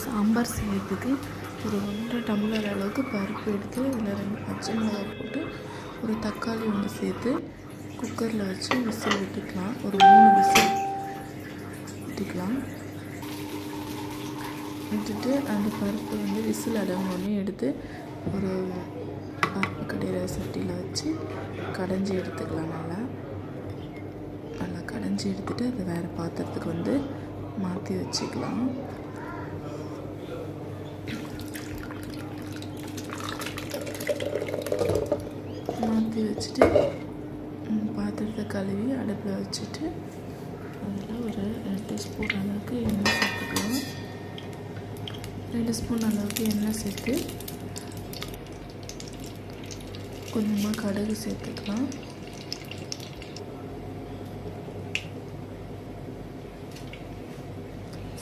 சாம்பார் செய்யறதுக்கு ஒரு 1.5 டம்ளர் அளவுக்கு பருப்பு எடுத்து அதில் 2 பச்சை மிளகாய் போட்டு ஒரு தக்காளி ஒன்று சேர்த்து குக்கரில் வச்சு விசில் விட்டுக்கலாம். ஒரு 3 விசில் விட்டுக்கலாம். விட்டுட்டு அந்த பருப்பு விசில் அடங்கினோடனே எடுத்து ஒரு பருப்பு கடையிற சட்டியில் வச்சு கடைஞ்சி எடுத்துக்கலாம். நல்லா கடைஞ்சி எடுத்துகிட்டு அதை வேறு பாத்திரத்துக்கு மாற்றி வச்சுக்கலாம். மாற்றி வச்சுட்டு பாத்திரத்தை கழுவி அடுப்பில் வச்சுட்டு அதில் ஒரு 2 ஸ்பூன் அளவுக்கு எண்ணெய் சேர்த்துக்கலாம். 2 ஸ்பூன் அளவுக்கு எண்ணெய் சேர்த்து கொஞ்சமாக கடுகு சேர்த்துக்கலாம்.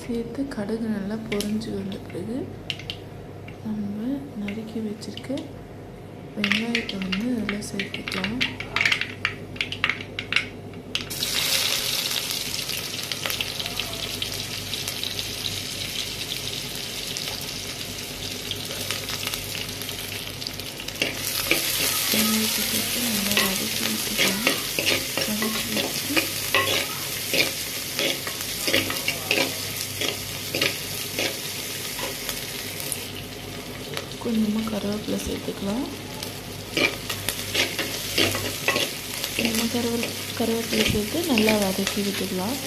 சேர்த்து கடுகு நல்லா பொரிஞ்சு வந்த பிறகு நம்ம நறுக்கி வச்சுருக்க வெங்காயத்தை அதில் சேர்த்துக்கலாம். வெங்காயத்தை சேர்த்து நல்லா வதக்கி விட்டுக்கலாம். வதக்கி வச்சுட்டு கொஞ்சமாக கருவேப்பிலை சேர்த்துக்கலாம். கொஞ்சமாக கருவேப்பிலை சேர்த்து நல்லா வதக்கி விட்டுக்கலாம்.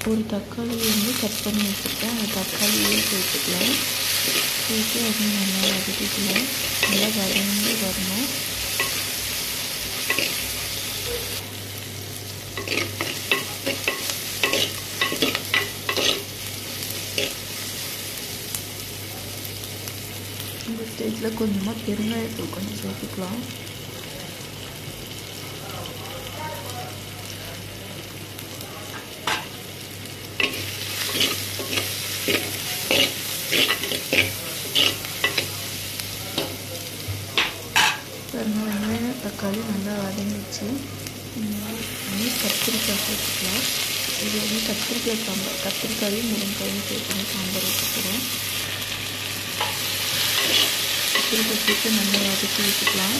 ஒரு தக்காளி கட் பண்ணி வச்சுருக்கேன். அந்த தக்காளியும் சேர்த்துக்கலாம். சேர்த்து அதையும் நல்லா வதக்கிக்கலாம். நல்லா வதங்கி வரணும். இந்த ஸ்டேஜில் கொஞ்சமாக பெருங்காயத்தூள் கொஞ்சம் சேர்த்துக்கலாம். வெங்காயம் தக்காளி நல்லா வதங்கிச்சு. கத்திரிக்காய் சேர்த்துக்கலாம். இது கத்திரிக்காய் சாம்பார், கத்திரிக்காயும் முருங்கைக்காயும் சேர்த்து சாம்பார் வச்சுக்கிறோம். கத்திரிக்காய் சேர்த்து நல்லா வதக்கி வச்சுக்கலாம்.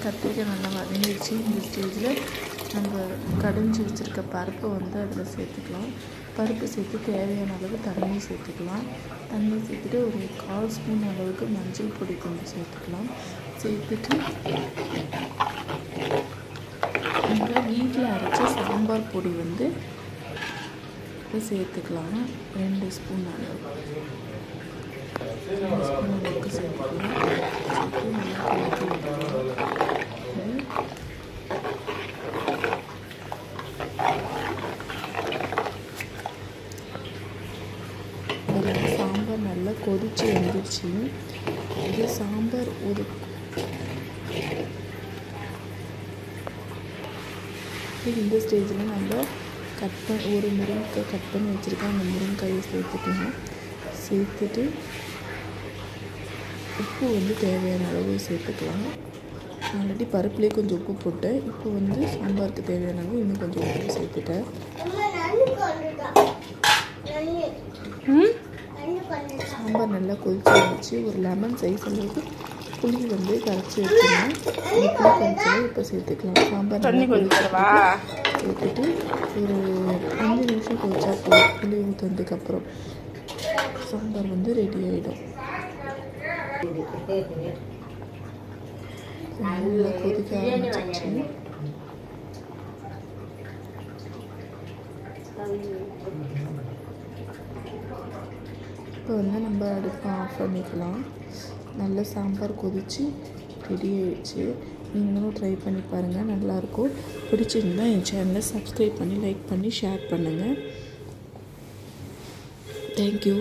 கத்திரிக்காய் நல்லா வதங்கிடுச்சு. இந்த ஸ்டேஜில் நம்ம கடைஞ்சி வச்சுருக்க பருப்பை அதில் சேர்த்துக்கலாம். பருப்பு சேர்த்து தேவையான அளவு தண்ணி சேர்த்துக்கலாம். தண்ணி சேர்த்துட்டு ஒரு 1/4 ஸ்பூன் அளவுக்கு மஞ்சள் பொடி கொஞ்சம் சேர்த்துக்கலாம். சேர்த்துட்டு நம்ம வீட்டில் அரைச்ச சாம்பார் பொடி சேர்த்துக்கலாம். 2 ஸ்பூன் அளவு 2 ஸ்பூன் அளவுக்கு சேர்த்துக்கலாம். சேர்த்து நல்லா கலக்கி விட்டுக்கலாம். சாம்பார் நல்லா கொதிச்சு வந்துடுச்சு. இது சாம்பார் இந்த ஸ்டேஜில் நம்ம ஒரு முருங்கைக்காய் கட் பண்ணி வச்சுருக்கோம். அந்த முருங்கைக்காயை சேர்த்துக்கலாம். சேர்த்துட்டு உப்பு தேவையான அளவு சேர்த்துக்கலாம். ஆல்ரெடி பருப்புலேயே கொஞ்சம் உப்பு போட்டேன். இப்போ சாம்பாருக்கு தேவையான அளவு இன்னும் கொஞ்சம் உப்பு சேர்த்துட்டேன். சாம்பார் நல்லா கொதிச்சு வந்துச்சு. ஒரு லெமன் சைஸ் அளவுக்கு புளி கரைச்சி வச்சுருந்தேன். அந்த புளி கரைச்சலை இப்போ சேர்த்துக்கலாம். சாம்பார் சேர்த்துட்டு ஒரு 5 நிமிஷம் கொதிச்சா போதும். புளி ஊற்றுனதுக்கப்புறம் சாம்பார் ரெடி ஆகிடும். நல்லா கொதிக்க ஆரம்பிச்சிச்சு. இப்போ வந்து நம்ம அடுப்பை ஆஃப் பண்ணிக்கலாம். நல்ல சாம்பார் கொதித்து ரெடி ஆகிடுச்சு. நீங்களும் ட்ரை பண்ணி பாருங்கள், நல்லாயிருக்கும். பிடிச்சிருந்தா என் சேனலை சப்ஸ்கிரைப் பண்ணி லைக் பண்ணி ஷேர் பண்ணுங்கள். தேங்க்யூ.